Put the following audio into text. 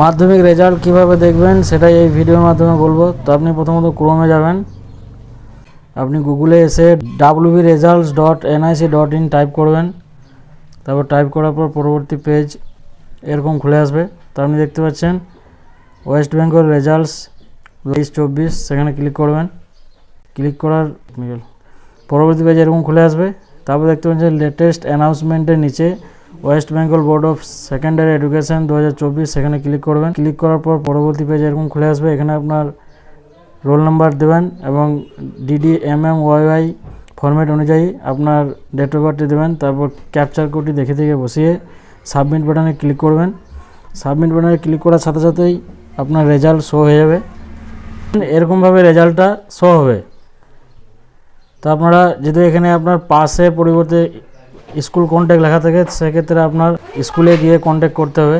মাধ্যমিক রেজাল্ট কিভাবে দেখবেন সেটাই এই ভিডিওর মাধ্যমে বলবো। তো আপনি প্রথমত ক্রোমে যাবেন, আপনি গুগলে এসে wbresults.nic.in টাইপ করবেন। তারপর টাইপ করার পর পরবর্তী পেজ এরকম খুলে আসবে। তো আপনি দেখতে পাচ্ছেন ওয়েস্ট বেঙ্গল রেজাল্টস 2024, সেখানে ক্লিক করবেন। ক্লিক করার পরবর্তী পেজ এরকম খুলে আসবে। তারপর দেখতে পাচ্ছেন লেটেস্ট অ্যানাউন্সমেন্টের নিচে West Bengal board of secondary education 2024, সেখানে ক্লিক করবেন। ক্লিক করার পর পরবর্তী পেজ এরকম খুলে আসবে। এখানে আপনার রোল নাম্বার দেবেন এবং DDMMYY ফরম্যাট অনুযায়ী আপনার ডেট অফ বার্থটি দেবেন। তারপর ক্যাপচার কোডটি দেখে বসিয়ে সাবমিট বাটনে ক্লিক করবেন। সাবমিট বাটনে ক্লিক করার সাথে সাথেই আপনার রেজাল্ট শো হয়ে যাবে। এরকমভাবে রেজাল্টটা শো হবে। তো আপনারা যদি এখানে আপনার পাশে পরিবর্তে স্কুল কন্ট্যাক্ট লেখা থাকে, সেক্ষেত্রে আপনার স্কুলে গিয়ে কন্ট্যাক্ট করতে হবে।